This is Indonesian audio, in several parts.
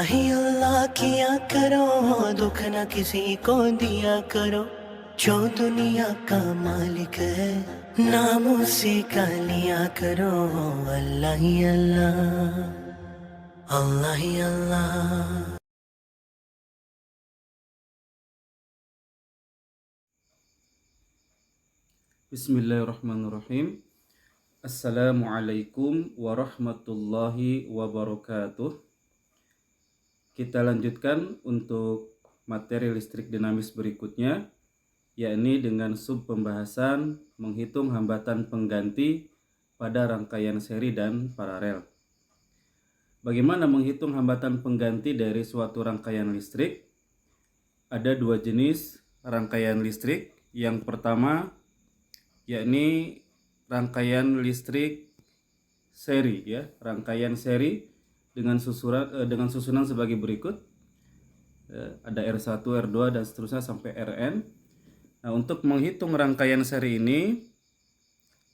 ही अल्लाह किया करो, दुख न किसी को दिया करो। जो दुनिया का मालिक है, नाम उसी का लिया करो। अल्लाह ही अल्लाह, अल्लाह ही अल्लाह। Bismillahirrahmanirrahim. Assalamualaikum warahmatullahi wabarakatuh. Kita lanjutkan untuk materi listrik dinamis berikutnya, yakni dengan sub pembahasan menghitung hambatan pengganti pada rangkaian seri dan paralel. Bagaimana menghitung hambatan pengganti dari suatu rangkaian listrik? Ada dua jenis rangkaian listrik. Yang pertama yakni rangkaian listrik seri, ya, rangkaian seri dengan susunan sebagai berikut. Ada R1, R2 dan seterusnya sampai Rn. Nah, untuk menghitung rangkaian seri ini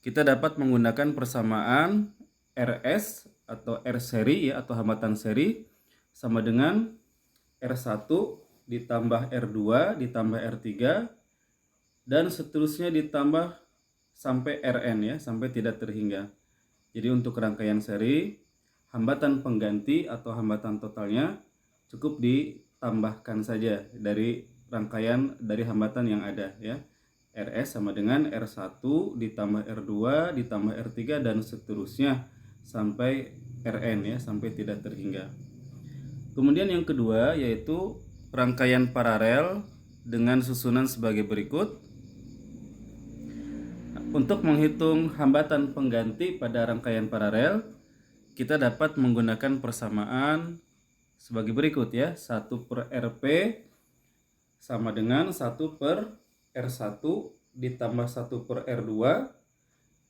kita dapat menggunakan persamaan Rs atau R seri, ya, atau hambatan seri sama dengan R1 ditambah R2 ditambah R3 dan seterusnya ditambah sampai Rn, ya, sampai tidak terhingga. Jadi untuk rangkaian seri, hambatan pengganti atau hambatan totalnya cukup ditambahkan saja dari hambatan yang ada, ya. Rs sama dengan R1 ditambah R2 ditambah R3 dan seterusnya sampai Rn, ya, sampai tidak terhingga. Kemudian yang kedua yaitu rangkaian paralel dengan susunan sebagai berikut. Untuk menghitung hambatan pengganti pada rangkaian paralel, kita dapat menggunakan persamaan sebagai berikut, ya. 1 per Rp sama dengan 1 per R1 ditambah 1 per R2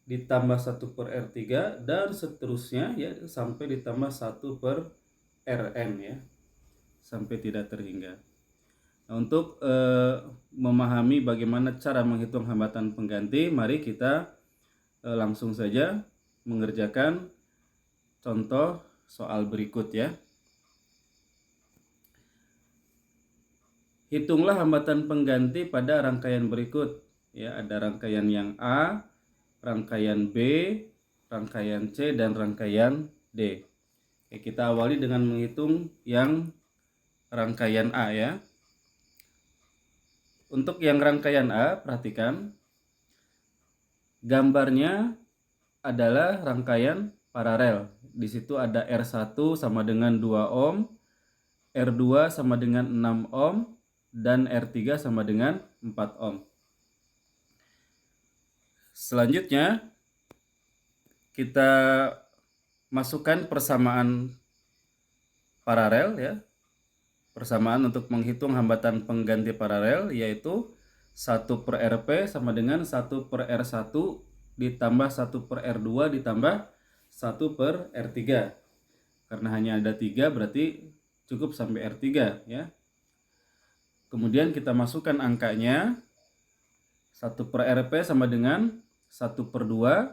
ditambah 1 per R3 dan seterusnya, ya, sampai ditambah 1 per Rn, ya, sampai tidak terhingga. Nah, untuk memahami bagaimana cara menghitung hambatan pengganti, mari kita langsung saja mengerjakan contoh soal berikut, ya. Hitunglah hambatan pengganti pada rangkaian berikut, ya. Ada rangkaian yang A, rangkaian B, rangkaian C dan rangkaian D. Oke, kita awali dengan menghitung yang rangkaian A, ya. Untuk yang rangkaian A, perhatikan gambarnya adalah rangkaian paralel. Di situ ada R1 sama dengan 2 ohm, R2 sama dengan 6 ohm, dan R3 sama dengan 4 ohm. Selanjutnya kita masukkan persamaan paralel, ya. Persamaan untuk menghitung hambatan pengganti paralel yaitu 1 per Rp sama dengan 1 per R1 ditambah 1 per R2 ditambah 1 per R3. Karena hanya ada 3 berarti cukup sampai R3, ya. Kemudian kita masukkan angkanya. 1 per Rp sama dengan 1 per 2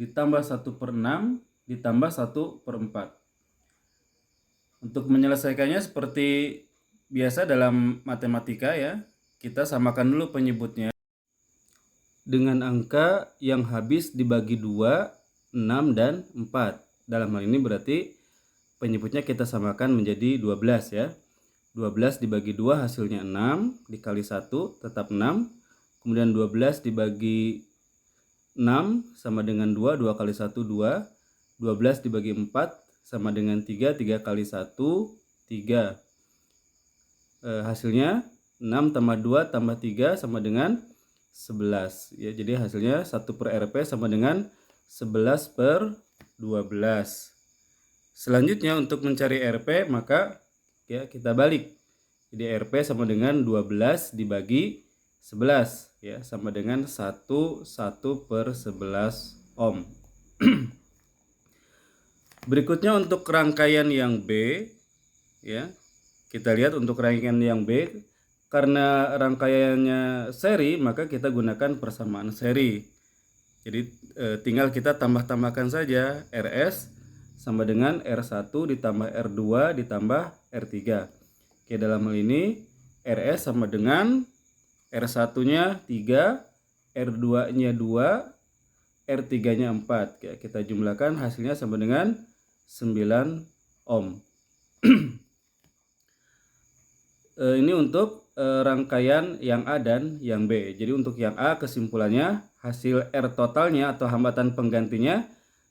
ditambah 1 per 6 ditambah 1 per 4. Untuk menyelesaikannya seperti biasa dalam matematika, ya, kita samakan dulu penyebutnya dengan angka yang habis dibagi 2, 6, dan 4. Dalam hal ini berarti penyebutnya kita samakan menjadi 12, ya. 12 dibagi 2 hasilnya 6, dikali 1 tetap 6. Kemudian 12 dibagi 6 sama dengan 2, 2 kali 1 2. 12 dibagi 4 sama dengan 3, 3 kali 1, 3. Hasilnya 6 tambah 2 tambah 3 sama dengan 11. Ya, jadi hasilnya 1 per Rp sama dengan 11 per 12. Selanjutnya untuk mencari Rp maka, ya, kita balik. Jadi Rp sama dengan 12 dibagi 11, ya, sama dengan 1 per 11 ohm. Berikutnya untuk rangkaian yang B, ya. Kita lihat untuk rangkaian yang B, karena rangkaiannya seri maka kita gunakan persamaan seri. Jadi tinggal kita tambah-tambahkan saja Rs sama dengan R1 ditambah R2 ditambah R3. Oke, dalam hal ini RS sama dengan R1-nya 3, R2-nya 2, R3-nya 4. Oke, kita jumlahkan hasilnya sama dengan 9 ohm. Ini untuk rangkaian yang A dan yang B. Jadi untuk yang A kesimpulannya hasil R totalnya atau hambatan penggantinya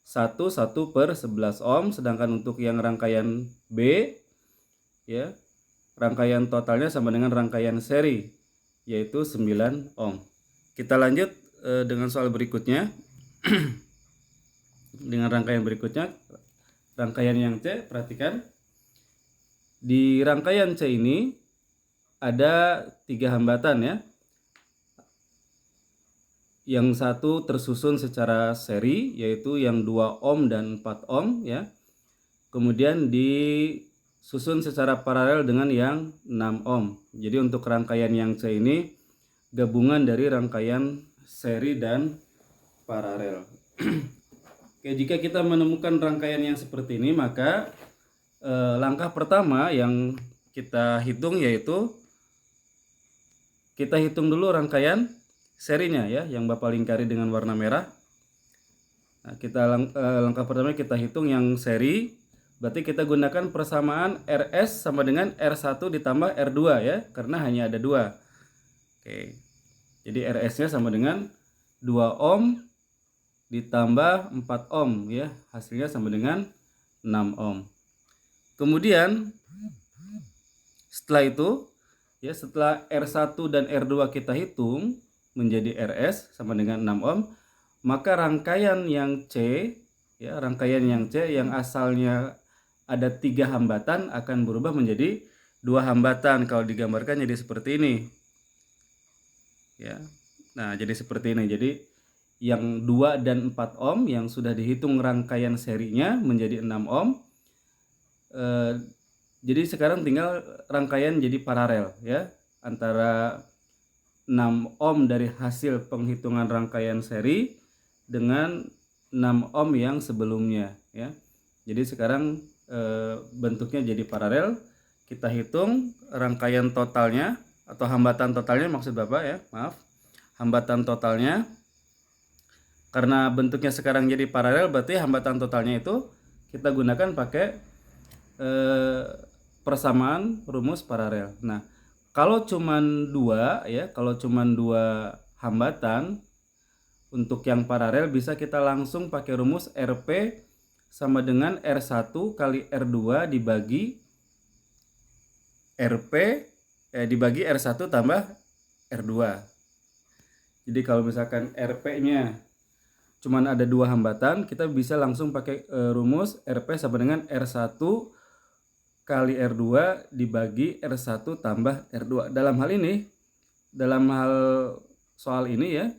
1/11 ohm, sedangkan untuk yang rangkaian B ya, rangkaian totalnya sama dengan rangkaian seri yaitu 9 ohm. Kita lanjut dengan soal berikutnya. Dengan rangkaian berikutnya, rangkaian yang C, perhatikan. Di rangkaian C ini ada 3 hambatan ya. Yang satu tersusun secara seri yaitu yang 2 ohm dan 4 ohm ya. Kemudian disusun secara paralel dengan yang 6 ohm. Jadi untuk rangkaian yang C ini gabungan dari rangkaian seri dan paralel. Oke, jika kita menemukan rangkaian yang seperti ini, maka langkah pertama yang kita hitung yaitu kita hitung dulu rangkaian serinya ya, yang Bapak lingkari dengan warna merah. Nah, langkah pertama kita hitung yang seri, berarti kita gunakan persamaan RS sama dengan R1 ditambah R2 ya, karena hanya ada 2. Oke. Jadi RS-nya sama dengan 2 ohm ditambah 4 ohm ya, hasilnya sama dengan 6 ohm. Kemudian setelah itu ya, setelah R1 dan R2 kita hitung menjadi RS sama dengan 6 ohm, maka rangkaian yang C ya, rangkaian yang C yang asalnya ada 3 hambatan akan berubah menjadi 2 hambatan. Kalau digambarkan jadi seperti ini ya. Nah, jadi seperti ini. Jadi yang 2 dan 4 ohm yang sudah dihitung rangkaian serinya menjadi 6 ohm. Jadi sekarang tinggal rangkaian jadi paralel ya, antara 6 ohm dari hasil penghitungan rangkaian seri dengan 6 ohm yang sebelumnya ya. Jadi sekarang bentuknya jadi paralel. Kita hitung rangkaian totalnya atau hambatan totalnya, maksud Bapak ya, maaf. Hambatan totalnya, karena bentuknya sekarang jadi paralel, berarti hambatan totalnya itu kita gunakan pakai persamaan rumus paralel. Nah, kalau cuman 2 ya, kalau cuman 2 hambatan untuk yang paralel bisa kita langsung pakai rumus RP sama dengan R1 kali R2 dibagi dibagi R1 tambah R2. Jadi kalau misalkan RP-nya cuman ada 2 hambatan, kita bisa langsung pakai rumus RP sama dengan R1 kali R2 dibagi R1 tambah R2. Dalam hal ini, dalam hal soal ini ya,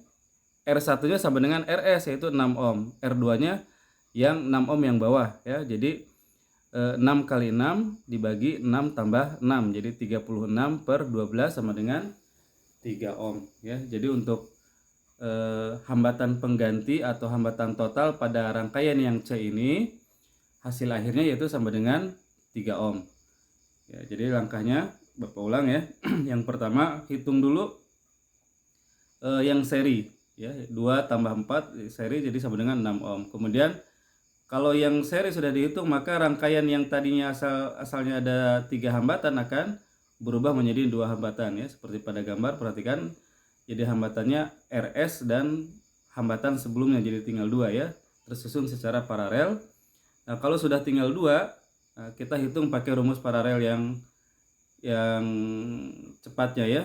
R1-nya sama dengan RS yaitu 6 ohm, R2-nya yang 6 ohm yang bawah ya. Jadi 6 kali 6 dibagi 6 tambah 6, jadi 36 per 12 sama dengan 3 ohm ya. Jadi untuk hambatan pengganti atau hambatan total pada rangkaian yang C ini, hasil akhirnya yaitu sama dengan 3 ohm. Ya, jadi langkahnya Bapak ulang ya. Yang pertama hitung dulu yang seri ya, 2 tambah 4 seri jadi sama dengan 6 ohm. Kemudian kalau yang seri sudah dihitung, maka rangkaian yang tadinya asalnya ada 3 hambatan akan berubah menjadi 2 hambatan ya. Seperti pada gambar, perhatikan. Jadi hambatannya RS dan hambatan sebelumnya jadi tinggal 2 ya, tersusun secara paralel. Nah, kalau sudah tinggal 2, kita hitung pakai rumus paralel yang cepatnya ya.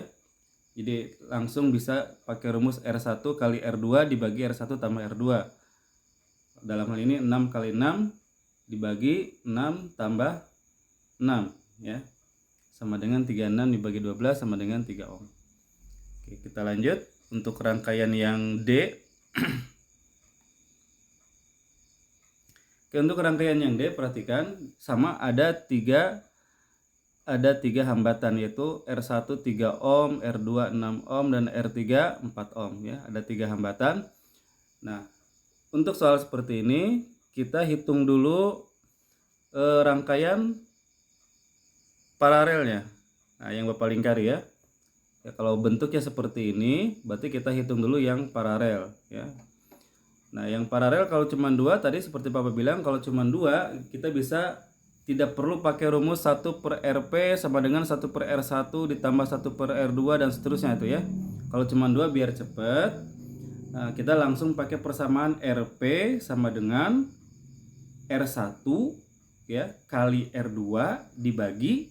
Jadi langsung bisa pakai rumus R1 kali R2 dibagi R1 tambah R2. Dalam hal ini 6 kali 6 dibagi 6 tambah 6 ya, sama dengan 36 dibagi 12 sama dengan 3 ohm. Oke, kita lanjut untuk rangkaian yang D. Oke, untuk rangkaian yang D, perhatikan sama ada 3 hambatan, yaitu R1 3 ohm, R2 6 ohm dan R3 4 ohm ya. Ada 3 hambatan. Nah, untuk soal seperti ini kita hitung dulu rangkaian paralelnya. Nah, yang Bapak lingkari ya. Ya, kalau bentuknya seperti ini, berarti kita hitung dulu yang paralel ya. Nah, yang paralel kalau cuma 2 tadi seperti Bapak bilang, kalau cuma 2 kita bisa tidak perlu pakai rumus 1/RP sama dengan 1/R1 ditambah 1/R2 dan seterusnya itu ya. Kalau cuma 2 biar cepet. Nah, kita langsung pakai persamaan RP sama dengan R1 ya kali R2 dibagi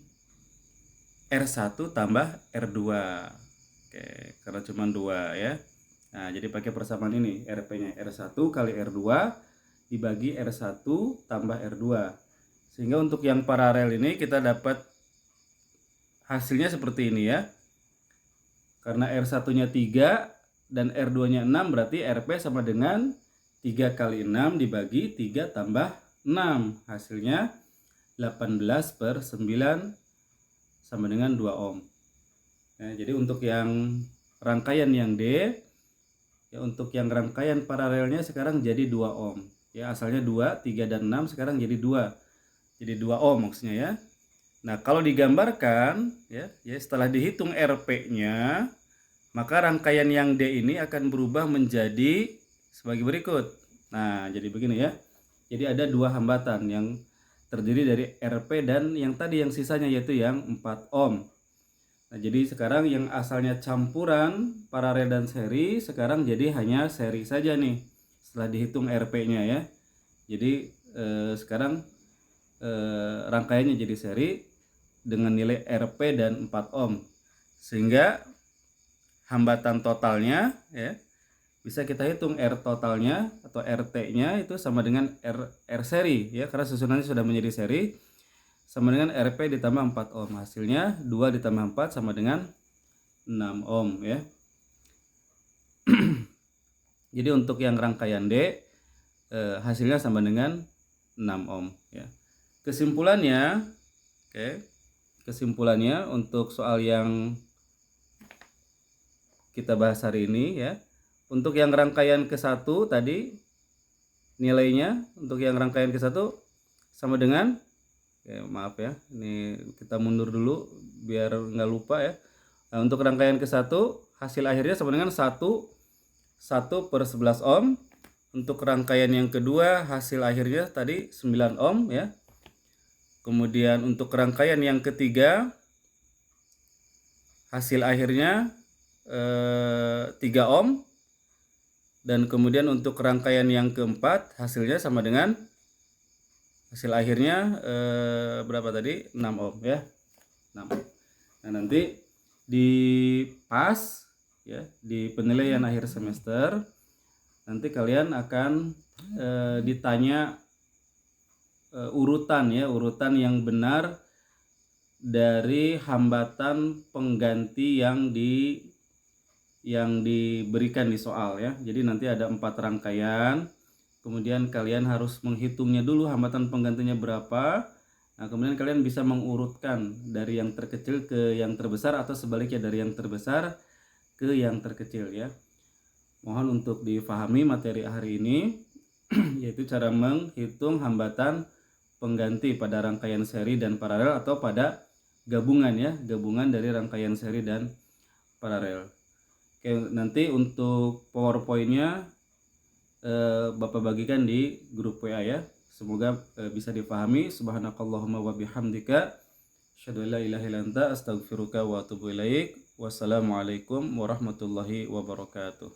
R1 tambah R2. Oke, karena cuma 2 ya. Nah, jadi pakai persamaan ini, RP-nya R1 kali R2 dibagi R1 tambah R2. Sehingga untuk yang paralel ini kita dapat hasilnya seperti ini ya. Karena R1-nya 3 dan R2-nya 6, berarti RP sama dengan 3 kali 6 dibagi 3 tambah 6. Hasilnya 18/9 sama dengan 2 ohm. Nah, jadi untuk yang rangkaian yang D, ya untuk yang rangkaian paralelnya sekarang jadi 2 ohm. Ya, asalnya 2, 3 dan 6 sekarang jadi 2. Jadi 2 ohm maksudnya ya. Nah, kalau digambarkan ya setelah dihitung RP-nya, maka rangkaian yang D ini akan berubah menjadi sebagai berikut. Nah, jadi begini ya. Jadi ada 2 hambatan yang terdiri dari RP dan yang tadi yang sisanya yaitu yang 4 ohm. Nah, jadi sekarang yang asalnya campuran paralel dan seri sekarang jadi hanya seri saja nih setelah dihitung RP-nya ya. Jadi sekarang rangkaiannya jadi seri dengan nilai RP dan 4 ohm. Sehingga hambatan totalnya ya bisa kita hitung R totalnya atau RT-nya itu sama dengan R seri ya, karena susunannya sudah menjadi seri, sama dengan RP ditambah 4 ohm. Hasilnya 2 ditambah 4 sama dengan 6 ohm ya. Jadi untuk yang rangkaian D hasilnya sama dengan 6 ohm ya. Kesimpulannya kesimpulannya untuk soal yang kita bahas hari ini ya. Untuk yang rangkaian ke-1 tadi nilainya untuk yang rangkaian ke-1 sama dengan maaf ya, ini kita mundur dulu biar nggak lupa ya. Nah, untuk rangkaian ke-1 hasil akhirnya sama dengan 1/11 ohm. Untuk rangkaian yang kedua hasil akhirnya tadi 9 ohm ya. Kemudian untuk rangkaian yang ketiga hasil akhirnya 3 ohm. Dan kemudian untuk rangkaian yang keempat hasilnya sama dengan hasil akhirnya berapa tadi? 6 ohm ya. 6 ohm. Nah, nanti di PAS ya, di penilaian akhir semester nanti kalian akan ditanya urutan yang benar dari hambatan pengganti yang diberikan di soal ya. Jadi nanti ada 4 rangkaian, kemudian kalian harus menghitungnya dulu hambatan penggantinya berapa. Nah, kemudian kalian bisa mengurutkan dari yang terkecil ke yang terbesar atau sebaliknya dari yang terbesar ke yang terkecil ya. Mohon untuk difahami materi hari ini yaitu cara menghitung hambatan pengganti pada rangkaian seri dan paralel atau pada gabungan ya, gabungan dari rangkaian seri dan paralel. Oke, nanti untuk PowerPoint-nya Bapak bagikan di grup WA ya. Semoga bisa dipahami. Subhanakallahumma wa bihamdika asyhadu an la ilaha illa anta astaghfiruka wa atubu ilaik. Wassalamualaikum warahmatullahi wabarakatuh.